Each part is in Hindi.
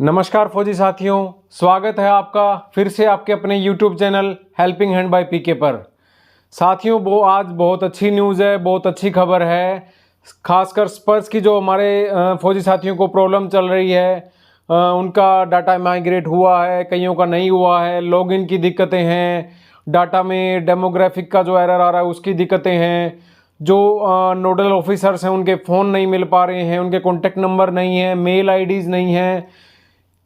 नमस्कार फौजी साथियों, स्वागत है आपका फिर से आपके अपने YouTube channel helping hand by PK पर। साथियों, वो आज बहुत अच्छी न्यूज़ है, बहुत अच्छी खबर है। खासकर स्पर्स की जो हमारे फौजी साथियों को प्रॉब्लम चल रही है, उनका डाटा माइग्रेट हुआ है, कईयों का नहीं हुआ है, लॉगिन की दिक्कतें हैं, डाटा में डेमोग्राफिक का जो एरर आ रहा है उसकी दिक्कतें हैं, जो नोडल ऑफिसर्स हैं उनके फ़ोन नहीं मिल पा रहे हैं, उनके कॉन्टैक्ट नंबर नहीं है, मेल आईडीज़ नहीं हैं।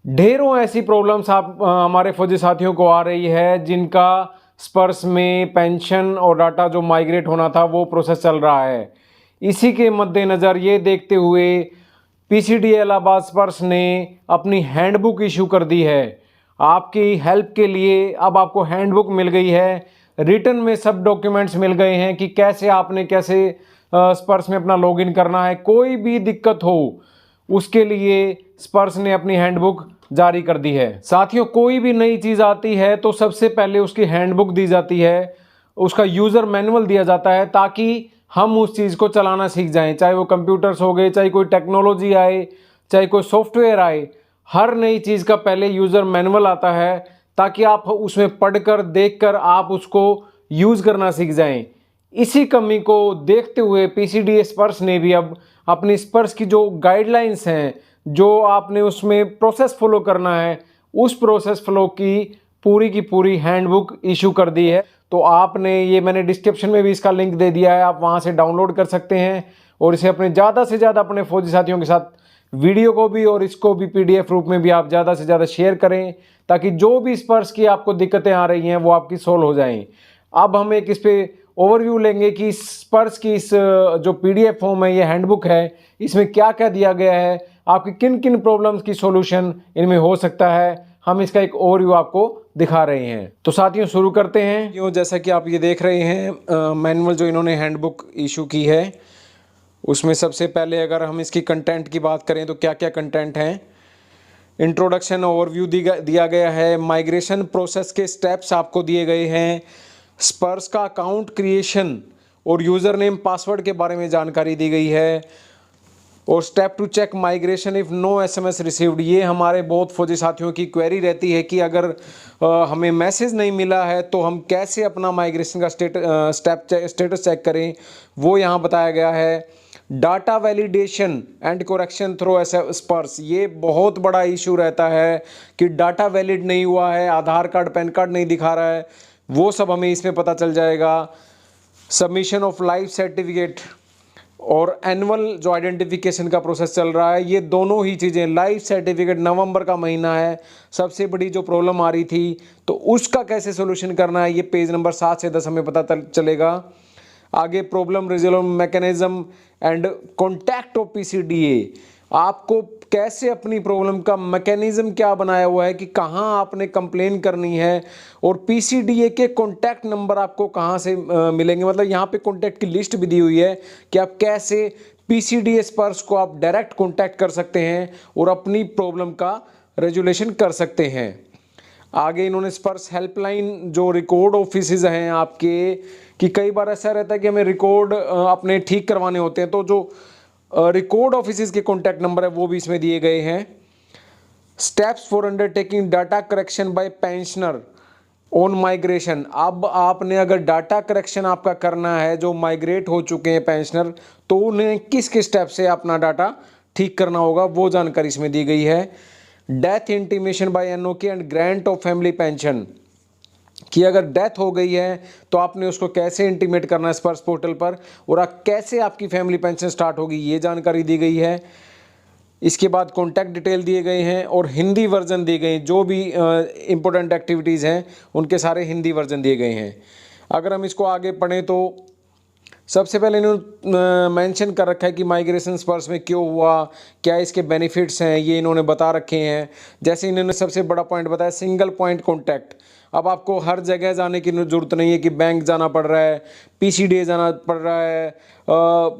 ढेरों ऐसी प्रॉब्लम्स हमारे फौजी साथियों को आ रही है, जिनका स्पर्स में पेंशन और डाटा जो माइग्रेट होना था वो प्रोसेस चल रहा है। इसी के मद्देनज़र ये देखते हुए पीसीडी इलाहाबाद स्पर्स ने अपनी हैंडबुक इशू कर दी है। आपकी हेल्प के लिए अब आपको हैंडबुक मिल गई है, रिटन में सब डॉक्यूमेंट्स मिल गए हैं कि कैसे स्पर्स में अपना लॉगिन करना है। कोई भी दिक्कत हो उसके लिए स्पर्स ने अपनी हैंडबुक जारी कर दी है। साथियों, कोई भी नई चीज़ आती है तो सबसे पहले उसकी हैंडबुक दी जाती है, उसका यूज़र मैनुअल दिया जाता है, ताकि हम उस चीज़ को चलाना सीख जाएं। चाहे वो कंप्यूटर्स हो गए, चाहे कोई टेक्नोलॉजी आए, चाहे कोई सॉफ्टवेयर आए, हर नई चीज़ का पहले यूज़र मैनुअल आता है, ताकि आप उसमें पढ़कर देखकर आप उसको यूज़ करना सीख जाएं। इसी कमी को देखते हुए पीसीडी स्पर्स ने भी अब अपनी स्पर्स की जो गाइडलाइंस हैं, जो आपने उसमें प्रोसेस फॉलो करना है, उस प्रोसेस फ्लो की पूरी हैंडबुक इशू कर दी है। तो आपने ये, मैंने डिस्क्रिप्शन में भी इसका लिंक दे दिया है, आप वहाँ से डाउनलोड कर सकते हैं और इसे अपने ज़्यादा से ज़्यादा अपने फौजी साथियों के साथ वीडियो को भी और इसको भी पीडीएफ रूप में भी आप ज़्यादा से ज़्यादा शेयर करें, ताकि जो भी स्पर्स की आपको दिक्कतें आ रही हैं वो आपकी सोल्व हो जाएं। अब हम एक इस पर ओवरव्यू लेंगे कि स्पर्स की इस जो पीडीएफ फॉर्म है, ये हैंडबुक है, इसमें क्या क्या दिया गया है, आपकी किन किन प्रॉब्लम्स की सॉल्यूशन इनमें हो सकता है। हम इसका एक ओवरव्यू आपको दिखा रहे हैं। तो साथियों, शुरू करते हैं। जैसा कि आप ये देख रहे हैं मैनुअल जो इन्होंने हैंडबुक इशू की है, उसमें सबसे पहले अगर हम इसकी कंटेंट की बात करें तो क्या क्या कंटेंट हैं। इंट्रोडक्शन ओवरव्यू दिया गया है, माइग्रेशन प्रोसेस के स्टेप्स आपको दिए गए हैं, स्पर्स का अकाउंट क्रिएशन और यूज़र नेम पासवर्ड के बारे में जानकारी दी गई है, और step two check migration if no SMS received. ये हमारे बहुत फौजी साथियों की क्वेरी रहती है कि अगर हमें मैसेज नहीं मिला है तो हम कैसे अपना माइग्रेशन का स्टेटस चेक करें, वो यहाँ बताया गया है। Data validation and correction through SPARSH, ये बहुत बड़ा इशू रहता है कि डाटा वैलिड नहीं हुआ है, आधार कार्ड पैन कार्ड नहीं दिखा रहा है, वो सब हमें इसमें पता चल जाएगा। सबमिशन ऑफ लाइफ सर्टिफिकेट और एनुअल जो आइडेंटिफिकेशन का प्रोसेस चल रहा है, ये दोनों ही चीज़ें। लाइफ सर्टिफिकेट, नवंबर का महीना है, सबसे बड़ी जो प्रॉब्लम आ रही थी, तो उसका कैसे सोल्यूशन करना है, ये पेज नंबर 7 से 10 हमें पता चलेगा। आगे problem resolve mechanism and contact of PCDA, आपको कैसे अपनी प्रॉब्लम का मैकेनिज्म क्या बनाया हुआ है कि कहाँ आपने कंप्लेन करनी है, और पीसीडीए के कॉन्टैक्ट नंबर आपको कहाँ से मिलेंगे। मतलब यहाँ पे कॉन्टैक्ट की लिस्ट भी दी हुई है कि आप कैसे पीसीडीए स्पर्स को आप डायरेक्ट कॉन्टैक्ट कर सकते हैं और अपनी प्रॉब्लम का रेजुलेशन कर सकते हैं। आगे इन्होंने स्पर्स हेल्पलाइन, जो रिकॉर्ड ऑफिसेज हैं आपके, कि कई बार ऐसा रहता है कि हमें रिकॉर्ड अपने ठीक करवाने होते हैं, तो जो रिकॉर्ड ऑफिसेज के कॉन्टैक्ट नंबर है वो भी इसमें दिए गए हैं। Steps for undertaking data correction by pensioner on migration, अब आपने अगर डाटा करेक्शन आपका करना है, जो माइग्रेट हो चुके हैं पेंशनर, तो उन्हें किस किस स्टेप से अपना डाटा ठीक करना होगा, वो जानकारी इसमें दी गई है। Death intimation by NOK and grant of family pension, कि अगर डेथ हो गई है तो आपने उसको कैसे इंटीमेट करना है स्पर्स पोर्टल पर, और कैसे आपकी फैमिली पेंशन स्टार्ट होगी, ये जानकारी दी गई है। इसके बाद कॉन्टैक्ट डिटेल दिए गए हैं और हिंदी वर्जन दिए गए हैं, जो भी इम्पोर्टेंट एक्टिविटीज़ हैं उनके सारे हिंदी वर्जन दिए गए हैं। अगर हम इसको आगे पढ़ें तो सबसे पहले इन्होंने मेंशन कर रखा है कि माइग्रेशन स्पर्स में क्यों हुआ, क्या इसके बेनिफिट्स हैं, ये इन्होंने बता रखे हैं। जैसे इन्होंने सबसे बड़ा पॉइंट बताया, सिंगल पॉइंट कॉन्टैक्ट। अब आपको हर जगह जाने की ज़रूरत नहीं है कि बैंक जाना पड़ रहा है, पीसीडी जाना पड़ रहा है,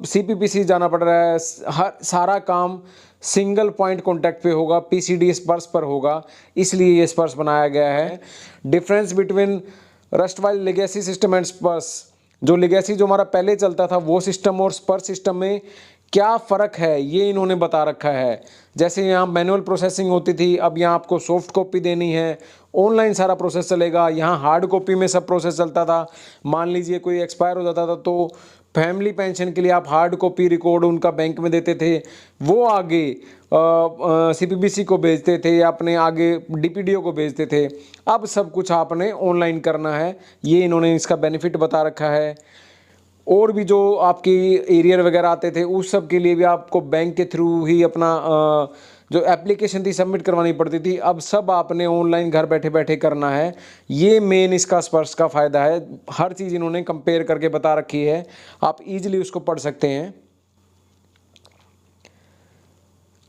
सीपीपीसी जाना पड़ रहा है, हर सारा काम सिंगल पॉइंट कॉन्टैक्ट पे होगा, पीसीडी स्पर्स पर होगा, इसलिए ये स्पर्स बनाया गया है। Difference between erstwhile legacy system and SPARSH, जो लेगेसी जो हमारा पहले चलता था वो सिस्टम और स्पर्स सिस्टम में क्या फ़र्क है ये इन्होंने बता रखा है। जैसे यहाँ मैनुअल प्रोसेसिंग होती थी, अब यहाँ आपको सॉफ्ट कॉपी देनी है, ऑनलाइन सारा प्रोसेस चलेगा। यहाँ हार्ड कॉपी में सब प्रोसेस चलता था। मान लीजिए कोई एक्सपायर हो जाता था तो फैमिली पेंशन के लिए आप हार्ड कॉपी रिकॉर्ड उनका बैंक में देते थे, वो आगे सीपीबीसी को भेजते थे या अपने आगे डीपीडीओ को भेजते थे। अब सब कुछ आपने ऑनलाइन करना है, ये इन्होंने इसका बेनिफिट बता रखा है। और भी जो आपकी एरियर वगैरह आते थे उस सब के लिए भी आपको बैंक के थ्रू ही अपना जो एप्लीकेशन थी सबमिट करवानी पड़ती थी, अब सब आपने ऑनलाइन घर बैठे बैठे करना है। ये मेन इसका स्पर्श का फ़ायदा है। हर चीज़ इन्होंने कंपेयर करके बता रखी है, आप इजीली उसको पढ़ सकते हैं।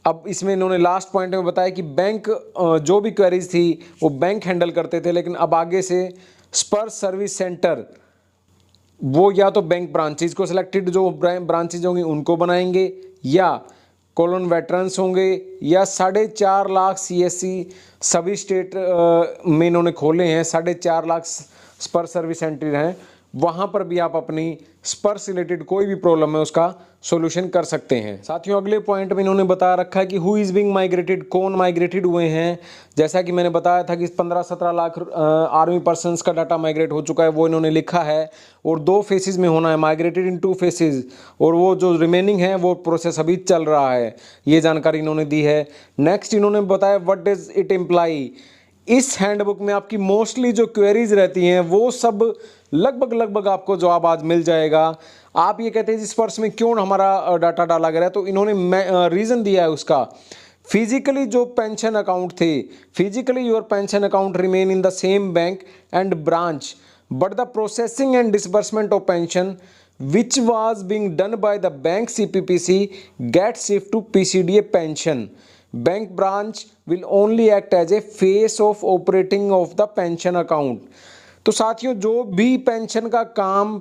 अब इसमें इन्होंने लास्ट पॉइंट में बताया कि बैंक जो भी क्वेरीज थी वो बैंक हैंडल करते थे, लेकिन अब आगे से स्पर्श सर्विस सेंटर वो या तो बैंक ब्रांचेज को सिलेक्टेड जो ब्रांचेज होंगी उनको बनाएंगे, या कॉलोन वेटरन्स होंगे, या 4.5 लाख सीएससी सभी स्टेट में इन्होंने खोले हैं। 4.5 लाख स्पर्श सर्विस सेंटर हैं, वहाँ पर भी आप अपनी स्पर्श रिलेटेड कोई भी प्रॉब्लम है उसका सॉल्यूशन कर सकते हैं। साथियों अगले पॉइंट में इन्होंने बता रखा है कि हु इज़ बिंग माइग्रेटेड, कौन माइग्रेटेड हुए हैं। जैसा कि मैंने बताया था कि 15-17 लाख आर्मी पर्सनस का डाटा माइग्रेट हो चुका है, वो इन्होंने लिखा है। और 2 फेसेस में होना है, माइग्रेटेड इन 2 फेसेस, और वो जो रिमेनिंग है वो प्रोसेस अभी चल रहा है, ये जानकारी इन्होंने दी है। नेक्स्ट इन्होंने बताया व्हाट डज इट इम्प्लाई। इस हैंडबुक में आपकी मोस्टली जो क्वेरीज रहती हैं वो सब लगभग आपको जवाब आज मिल जाएगा। आप ये कहते हैं इस स्पर्श में क्यों हमारा डाटा डाला गया है, तो इन्होंने रीज़न दिया है उसका। फिजिकली जो पेंशन अकाउंट थे, physically your pension account remain in the same bank and branch, but the processing and disbursement of pension which was being done by the bank CPPC get shift to PCDA pension. Bank branch will only act as a face of operating of the pension account. तो साथियों जो भी पेंशन का काम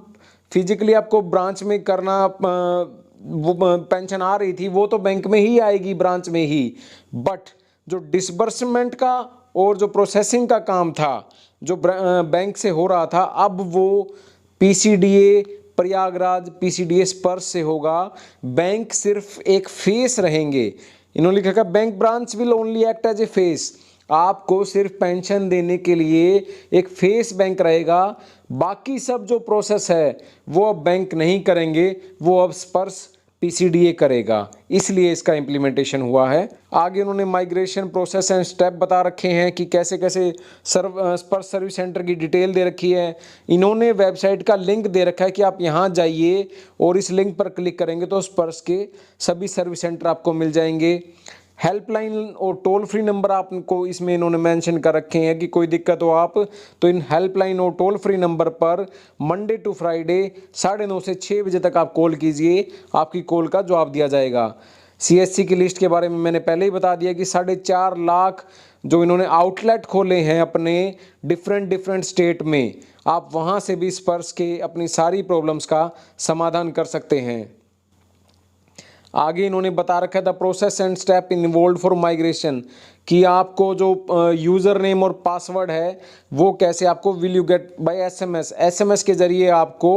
फिजिकली आपको ब्रांच में करना, वो पेंशन आ रही थी वो तो बैंक में ही आएगी, ब्रांच में ही, बट जो डिसबर्समेंट का और जो प्रोसेसिंग का काम था जो बैंक से हो रहा था, अब वो PCDA प्रयागराज PCDA स्पर्श से होगा। बैंक सिर्फ एक फेस रहेंगे। इन्होंने लिखा है bank branch will only act as a face. आपको सिर्फ पेंशन देने के लिए एक फेस बैंक रहेगा, बाकी सब जो प्रोसेस है वो अब बैंक नहीं करेंगे, वो अब स्पर्श PCDA करेगा, इसलिए इसका इम्प्लीमेंटेशन हुआ है। आगे उन्होंने माइग्रेशन प्रोसेस एंड स्टेप बता रखे हैं कि कैसे कैसे स्पर्श सर्विस सेंटर की डिटेल दे रखी है। इन्होंने वेबसाइट का लिंक दे रखा है कि आप यहाँ जाइए और इस लिंक पर क्लिक करेंगे तो स्पर्श के सभी सर्विस सेंटर आपको मिल जाएंगे। हेल्पलाइन और टोल फ्री नंबर आपको इसमें इन्होंने मेंशन कर रखे हैं कि कोई दिक्कत हो आप तो इन हेल्पलाइन और टोल फ्री नंबर पर मंडे टू फ्राइडे 9:30 से 6 बजे तक आप कॉल कीजिए, आपकी कॉल का जवाब दिया जाएगा। CSC की लिस्ट के बारे में मैंने पहले ही बता दिया कि 4.5 लाख जो इन्होंने आउटलेट खोले हैं अपने डिफरेंट स्टेट में, आप वहाँ से भी स्पर्श के अपनी सारी प्रॉब्लम्स का समाधान कर सकते हैं। आगे इन्होंने बता रखा है the process and step involve for migration, कि आपको जो यूज़र नेम और पासवर्ड है वो कैसे आपको will you get by SMS के ज़रिए आपको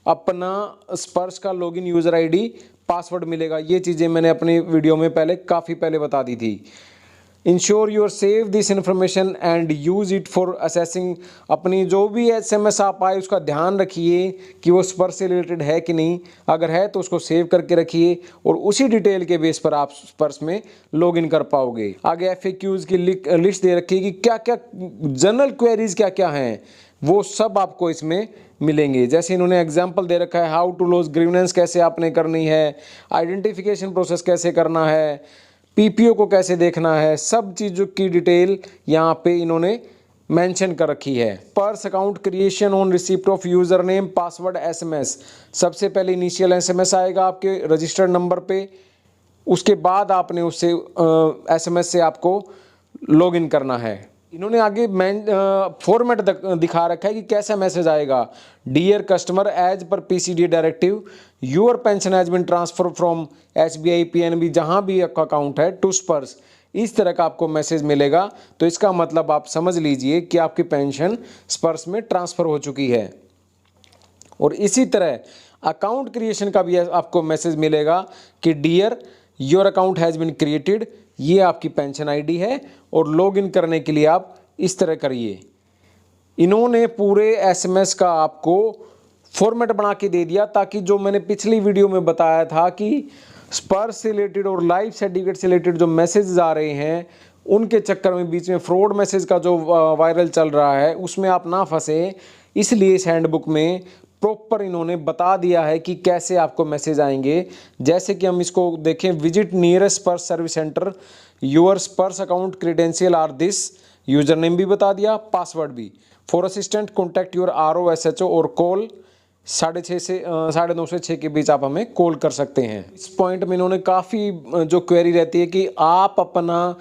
अपना स्पर्श का लॉगिन यूज़र ID पासवर्ड मिलेगा। ये चीज़ें मैंने अपनी वीडियो में काफ़ी पहले बता दी थी। Ensure your save this information and use it for assessing. अपनी जो भी SMS आप आए उसका ध्यान रखिए कि वो स्पर्श से रिलेटेड है कि नहीं, अगर है तो उसको सेव करके रखिए और उसी डिटेल के बेस पर आप स्पर्श में लॉगिन कर पाओगे। आगे FAQs की लिस्ट दे रखी है कि क्या क्या जनरल क्वेरीज क्या क्या हैं, वो सब आपको इसमें मिलेंगे। जैसे इन्होंने एग्जाम्पल दे रखा है हाउ टू लॉज ग्रीवेंस कैसे आपने करनी है, आइडेंटिफिकेशन प्रोसेस कैसे करना है, PPO को कैसे देखना है, सब चीज़ों की डिटेल यहाँ पे इन्होंने मेंशन कर रखी है। Purse account creation on receipt of user name password SMS, सबसे पहले इनिशियल SMS आएगा आपके रजिस्टर्ड नंबर पे, उसके बाद आपने उससे SMS से आपको लॉगिन करना है। इन्होंने आगे फॉर्मेट दिखा रखा है कि कैसा मैसेज आएगा। Dear customer as per PCDA directive your pension has been transfer from SBI PNB जहाँ भी आपका अकाउंट है टू स्पर्श, इस तरह का आपको मैसेज मिलेगा। तो इसका मतलब आप समझ लीजिए कि आपकी पेंशन स्पर्श में ट्रांसफ़र हो चुकी है। और इसी तरह अकाउंट क्रिएशन का भी आपको मैसेज मिलेगा कि dear your account has been created, ये आपकी पेंशन आईडी है और लॉगिन करने के लिए आप इस तरह करिए। इन्होंने पूरे एसएमएस का आपको फॉर्मेट बना के दे दिया, ताकि जो मैंने पिछली वीडियो में बताया था कि स्पर्श से रिलेटेड और लाइफ सर्टिफिकेट से रिलेटेड जो मैसेज आ रहे हैं उनके चक्कर में बीच में फ्रॉड मैसेज का जो वायरल चल रहा है उसमें आप ना फंसे, इसलिए इस हैंडबुक में प्रॉपर इन्होंने बता दिया है कि कैसे आपको मैसेज आएंगे। जैसे कि हम इसको देखें, visit nearest Sparsh service centre, your Sparsh account credential are this, user name भी बता दिया, पासवर्ड भी। For assistant contact your RO/SHO और कॉल 6:30 से 9:30 से 6 के बीच आप हमें कॉल कर सकते हैं। इस पॉइंट में इन्होंने काफ़ी जो क्वेरी रहती है कि आप अपना,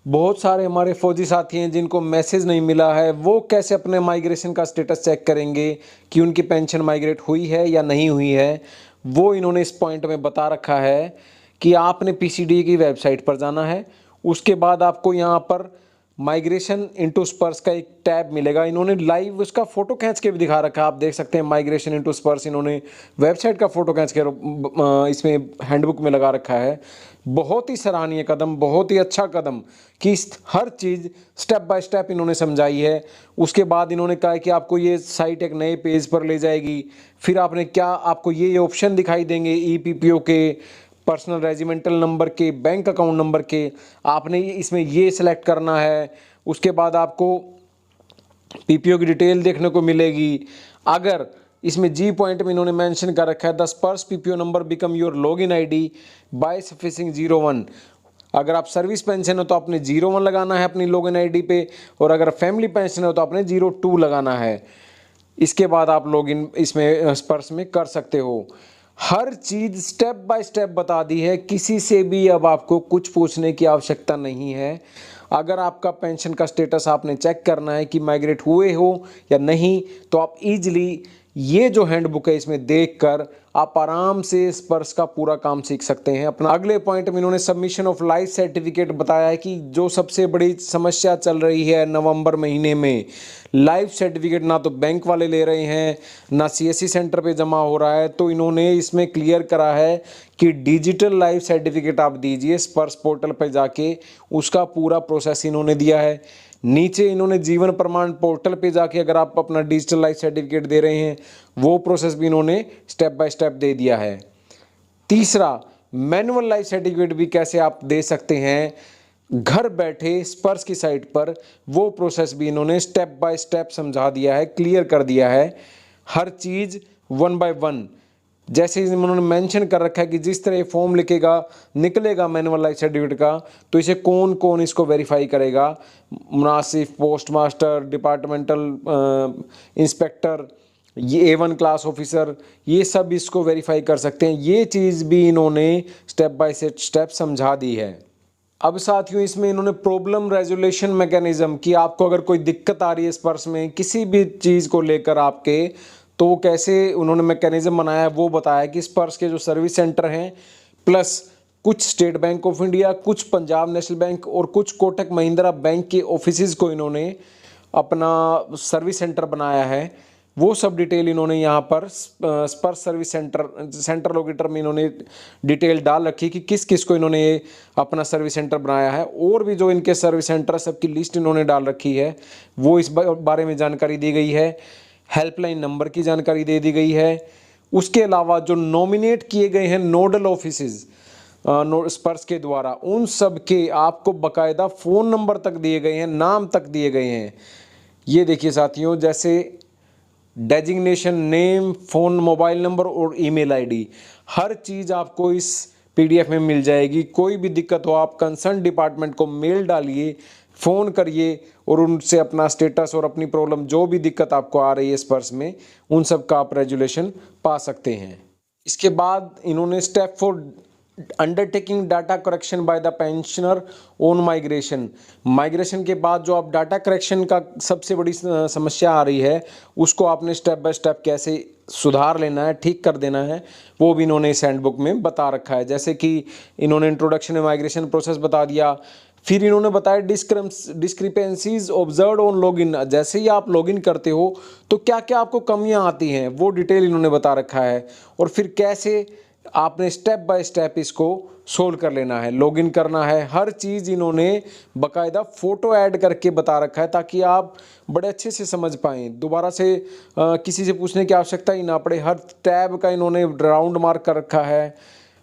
बहुत सारे हमारे फौजी साथी हैं जिनको मैसेज नहीं मिला है, वो कैसे अपने माइग्रेशन का स्टेटस चेक करेंगे कि उनकी पेंशन माइग्रेट हुई है या नहीं हुई है। वो इन्होंने इस पॉइंट में बता रखा है कि आपने PCD की वेबसाइट पर जाना है, उसके बाद आपको यहाँ पर माइग्रेशन इनटू स्पर्श का एक टैब मिलेगा। इन्होंने लाइव उसका फोटो खींच के भी दिखा रखा है, आप देख सकते हैं। माइग्रेशन इनटू स्पर्श इन्होंने वेबसाइट का फोटो खींच के इसमें हैंडबुक में लगा रखा है। बहुत ही सराहनीय कदम, बहुत ही अच्छा कदम कि हर चीज़ स्टेप बाय स्टेप इन्होंने समझाई है। उसके बाद इन्होंने कहा है कि आपको ये साइट एक नए पेज पर ले जाएगी, फिर आपने क्या, आपको ये ऑप्शन दिखाई देंगे EPPO के, पर्सनल रेजिमेंटल नंबर के, बैंक अकाउंट नंबर के, आपने इसमें ये सिलेक्ट करना है। उसके बाद आपको PPO की डिटेल देखने को मिलेगी। अगर इसमें G पॉइंट में इन्होंने मेंशन कर रखा है, the SPARSH PPO number become your login ID by suffixing 01। अगर आप सर्विस पेंशन हो तो आपने 01 लगाना है अपनी लॉगिन ID पे, और अगर फैमिली पेंशन हो तो आपने 02 लगाना है। इसके बाद आप लॉगिन इसमें स्पर्श में कर सकते हो। हर चीज़ स्टेप बाय स्टेप बता दी है, किसी से भी अब आपको कुछ पूछने की आवश्यकता नहीं है। अगर आपका पेंशन का स्टेटस आपने चेक करना है कि माइग्रेट हुए हो या नहीं, तो आप इजीली ये जो हैंडबुक है इसमें देखकर आप आराम से स्पर्श का पूरा काम सीख सकते हैं। अपना अगले पॉइंट में इन्होंने सबमिशन ऑफ लाइफ सर्टिफिकेट बताया है कि जो सबसे बड़ी समस्या चल रही है नवंबर महीने में, लाइफ सर्टिफिकेट ना तो बैंक वाले ले रहे हैं ना CSC सेंटर पे जमा हो रहा है। तो इन्होंने इसमें क्लियर करा है कि डिजिटल लाइफ सर्टिफिकेट आप दीजिए स्पर्श पोर्टल पर जाके, उसका पूरा प्रोसेस इन्होंने दिया है। नीचे इन्होंने जीवन प्रमाण पोर्टल पे जाके अगर आप अपना डिजिटल लाइफ सर्टिफिकेट दे रहे हैं, वो प्रोसेस भी इन्होंने स्टेप बाय स्टेप दे दिया है। तीसरा, मैनुअल लाइफ सर्टिफिकेट भी कैसे आप दे सकते हैं घर बैठे स्पर्श की साइट पर, वो प्रोसेस भी इन्होंने स्टेप बाय स्टेप समझा दिया है, क्लियर कर दिया है। हर चीज़ 1 बाय 1, जैसे उन्होंने मेंशन कर रखा है कि जिस तरह फॉर्म लिखेगा निकलेगा मैनुअल लाइफ सर्टिफिकेट का, तो इसे कौन कौन इसको वेरीफाई करेगा, मुनासिफ, पोस्ट मास्टर, डिपार्टमेंटल इंस्पेक्टर, ये A1 क्लास ऑफिसर, ये सब इसको वेरीफाई कर सकते हैं। ये चीज़ भी इन्होंने स्टेप बाय स्टेप समझा दी है। अब साथियों, इसमें इन्होंने प्रॉब्लम रेजोल्यूशन मैकेनिज्म कि आपको अगर कोई दिक्कत आ रही है स्पर्श में किसी भी चीज़ को लेकर आपके, तो कैसे उन्होंने मैकेनिज्म बनाया है वो बताया कि स्पर्श के जो सर्विस सेंटर हैं प्लस कुछ स्टेट बैंक ऑफ इंडिया, कुछ पंजाब नेशनल बैंक और कुछ कोटक महिंद्रा बैंक के ऑफिसेज को इन्होंने अपना सर्विस सेंटर बनाया है। वो सब डिटेल इन्होंने यहाँ पर स्पर्श सर्विस सेंटर लोकेटर में इन्होंने डिटेल डाल रखी कि किस किस को इन्होंने अपना सर्विस सेंटर बनाया है, और भी जो इनके सर्विस सेंटर सबकी लिस्ट इन्होंने डाल रखी है, वो इस बारे में जानकारी दी गई है। हेल्पलाइन नंबर की जानकारी दे दी गई है। उसके अलावा जो नॉमिनेट किए गए हैं नोडल ऑफिसेज स्पर्श के द्वारा, उन सब के आपको बकायदा फ़ोन नंबर तक दिए गए हैं, नाम तक दिए गए हैं। ये देखिए साथियों, जैसे designation, name, phone, mobile number और ईमेल आईडी, हर चीज़ आपको इस PDF में मिल जाएगी। कोई भी दिक्कत हो आप कंसर्न डिपार्टमेंट को मेल डालिए, फ़ोन करिए और उनसे अपना स्टेटस और अपनी प्रॉब्लम, जो भी दिक्कत आपको आ रही है स्पर्श में, उन सब का आप रेजुलेशन पा सकते हैं। इसके बाद इन्होंने step 4 undertaking data correction by the pensioner on migration. Migration के बाद जो आप डाटा करेक्शन का सबसे बड़ी समस्या आ रही है, उसको आपने स्टेप बाय स्टेप कैसे सुधार लेना है, ठीक कर देना है, वो भी इन्होंने इस हैंडबुक में बता रखा है। जैसे कि इन्होंने इंट्रोडक्शन में माइग्रेशन प्रोसेस बता दिया, फिर इन्होंने बताया डिस्क्रिपेंसीज ऑब्जर्व्ड ऑन लॉगिन, जैसे ही आप लॉगिन करते हो तो क्या क्या आपको कमियां आती हैं वो डिटेल इन्होंने बता रखा है, और फिर कैसे आपने स्टेप बाय स्टेप इसको सोल्व कर लेना है, लॉगिन करना है। हर चीज़ इन्होंने बकायदा फ़ोटो ऐड करके बता रखा है ताकि आप बड़े अच्छे से समझ पाएँ, दोबारा से किसी से पूछने की आवश्यकता ही ना पड़े। हर टैब का इन्होंने राउंड मार्क कर रखा है,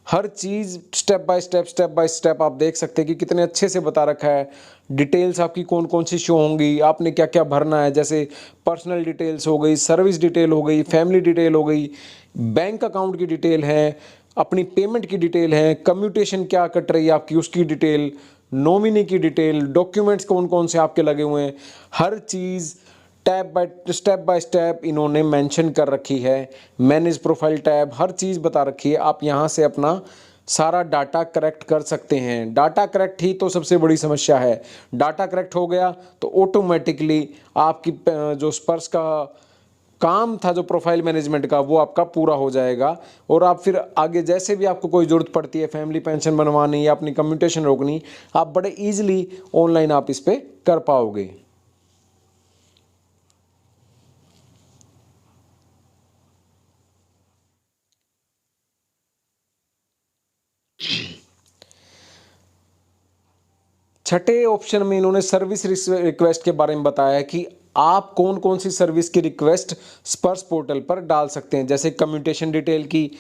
हर चीज़ स्टेप बाय स्टेप आप देख सकते हैं कि कितने अच्छे से बता रखा है। डिटेल्स आपकी कौन कौन सी शो होंगी, आपने क्या क्या भरना है, जैसे पर्सनल डिटेल्स हो गई, सर्विस डिटेल हो गई, फैमिली डिटेल हो गई, बैंक अकाउंट की डिटेल है, अपनी पेमेंट की डिटेल है, कम्यूटेशन क्या कट रही है आपकी उसकी डिटेल, नॉमिनी की डिटेल, डॉक्यूमेंट्स कौन कौन से आपके लगे हुए हैं, हर चीज़ स्टेप बाय स्टेप इन्होंने मेंशन कर रखी है। मैनेज प्रोफाइल टैब, हर चीज़ बता रखी है। आप यहाँ से अपना सारा डाटा करेक्ट कर सकते हैं। डाटा करेक्ट ही तो सबसे बड़ी समस्या है। डाटा करेक्ट हो गया तो ऑटोमेटिकली आपकी जो स्पर्श का काम था, जो प्रोफाइल मैनेजमेंट का, वो आपका पूरा हो जाएगा। और आप फिर आगे जैसे भी आपको कोई ज़रूरत पड़ती है, फैमिली पेंशन बनवानी या अपनी कम्यूटेशन रोकनी, आप बड़े ईजिली ऑनलाइन आप इस पर कर पाओगे। छठे ऑप्शन में इन्होंने सर्विस रिक्वेस्ट के बारे में बताया है कि आप कौन कौन सी सर्विस की रिक्वेस्ट स्पर्श पोर्टल पर डाल सकते हैं। जैसे कम्यूटेशन डिटेल की,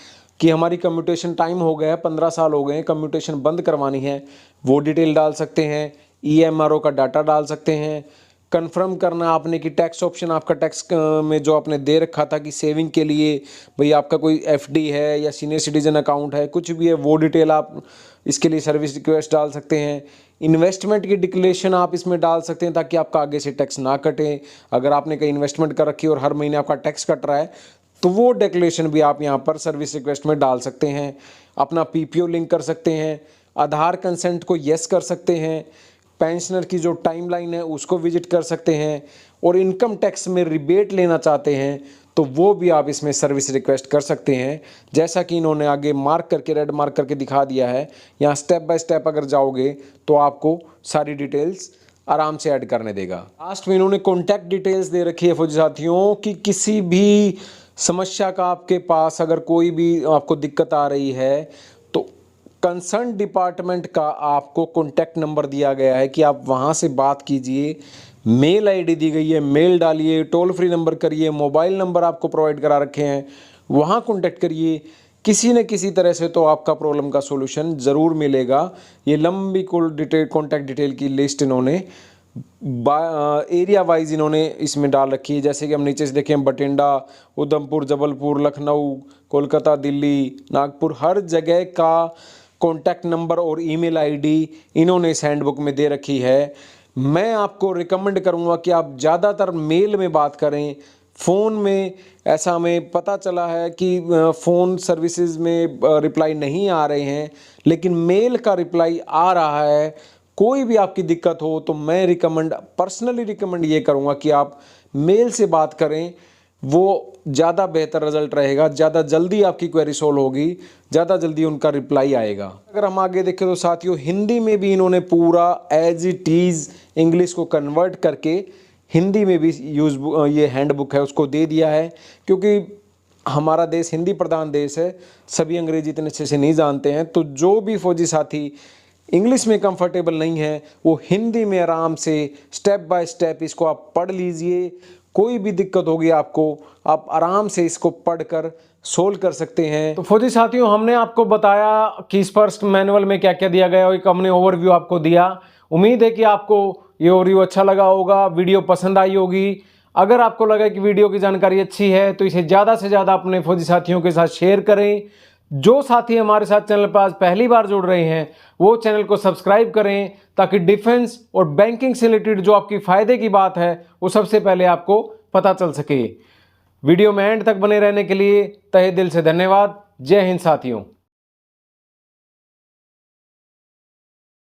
कि हमारी कम्यूटेशन टाइम हो गया है, 15 साल हो गए हैं, कम्यूटेशन बंद करवानी है, वो डिटेल डाल सकते हैं। ईएमआरओ का डाटा डाल सकते हैं। कंफर्म करना आपने कि टैक्स ऑप्शन आपका टैक्स में जो आपने दे रखा था कि सेविंग के लिए, भाई आपका कोई एफडी है या सीनियर सिटीजन अकाउंट है, कुछ भी है, वो डिटेल आप इसके लिए सर्विस रिक्वेस्ट डाल सकते हैं। इन्वेस्टमेंट की डिक्लेरेशन आप इसमें डाल सकते हैं ताकि आपका आगे से टैक्स ना कटे। अगर आपने कहीं इन्वेस्टमेंट कर रखी है और हर महीने आपका टैक्स कट रहा है तो वो डिक्लेरेशन भी आप यहाँ पर सर्विस रिक्वेस्ट में डाल सकते हैं। अपना पीपीओ लिंक कर सकते हैं। आधार कंसेंट को येस कर सकते हैं। पेंशनर की जो टाइमलाइन है उसको विजिट कर सकते हैं। और इनकम टैक्स में रिबेट लेना चाहते हैं तो वो भी आप इसमें सर्विस रिक्वेस्ट कर सकते हैं। जैसा कि इन्होंने आगे मार्क करके, रेड मार्क करके दिखा दिया है। यहाँ स्टेप बाय स्टेप अगर जाओगे तो आपको सारी डिटेल्स आराम से ऐड करने देगा। लास्ट में इन्होंने कॉन्टैक्ट डिटेल्स दे रखी है फौजी साथियों कि किसी भी समस्या का आपके पास अगर कोई भी आपको दिक्कत आ रही है तो कंसर्न डिपार्टमेंट का आपको कॉन्टैक्ट नंबर दिया गया है कि आप वहाँ से बात कीजिए। मेल आईडी दी गई है, मेल डालिए, टोल फ्री नंबर करिए, मोबाइल नंबर आपको प्रोवाइड करा रखे हैं, वहाँ कॉन्टैक्ट करिए। किसी न किसी तरह से तो आपका प्रॉब्लम का सॉल्यूशन ज़रूर मिलेगा। ये लंबी कॉन्टैक्ट डिटेल की लिस्ट इन्होंने एरिया वाइज इन्होंने इसमें डाल रखी है। जैसे कि हम नीचे से देखें, बठिंडा, उधमपुर, जबलपुर, लखनऊ, कोलकाता, दिल्ली, नागपुर, हर जगह का कॉन्टैक्ट नंबर और ईमेल आईडी इन्होंने इस हैंडबुक में दे रखी है। मैं आपको रिकमेंड करूंगा कि आप ज़्यादातर मेल में बात करें। फ़ोन में ऐसा हमें पता चला है कि फ़ोन सर्विसेज में रिप्लाई नहीं आ रहे हैं, लेकिन मेल का रिप्लाई आ रहा है। कोई भी आपकी दिक्कत हो तो मैं पर्सनली रिकमेंड ये करूँगा कि आप मेल से बात करें, वो ज़्यादा बेहतर रिजल्ट रहेगा। ज़्यादा जल्दी आपकी क्वेरी सॉल्व होगी, ज़्यादा जल्दी उनका रिप्लाई आएगा। अगर हम आगे देखें तो साथियों, हिंदी में भी इन्होंने पूरा एज इट इज़ इंग्लिश को कन्वर्ट करके हिंदी में भी ये हैंडबुक है उसको दे दिया है। क्योंकि हमारा देश हिंदी प्रधान देश है, सभी अंग्रेजी इतने अच्छे से नहीं जानते हैं। तो जो भी फौजी साथी इंग्लिश में कंफर्टेबल नहीं है वो हिंदी में आराम से स्टेप बाय स्टेप इसको आप पढ़ लीजिए। कोई भी दिक्कत होगी आपको, आप आराम से इसको पढ़कर सोल्व कर सकते हैं। तो फौजी साथियों, हमने आपको बताया कि इस फर्स्ट मैनुअल में क्या क्या दिया गया और एक हमने ओवरव्यू आपको दिया। उम्मीद है कि आपको ये ओवरव्यू अच्छा लगा होगा, वीडियो पसंद आई होगी। अगर आपको लगा कि वीडियो की जानकारी अच्छी है तो इसे ज़्यादा से ज़्यादा अपने फौजी साथियों के साथ शेयर करें। जो साथी हमारे साथ चैनल पर आज पहली बार जुड़ रहे हैं वो चैनल को सब्सक्राइब करें ताकि डिफेंस और बैंकिंग से रिलेटेड जो आपकी फ़ायदे की बात है वो सबसे पहले आपको पता चल सके। वीडियो में एंड तक बने रहने के लिए तहे दिल से धन्यवाद। जय हिंद साथियों।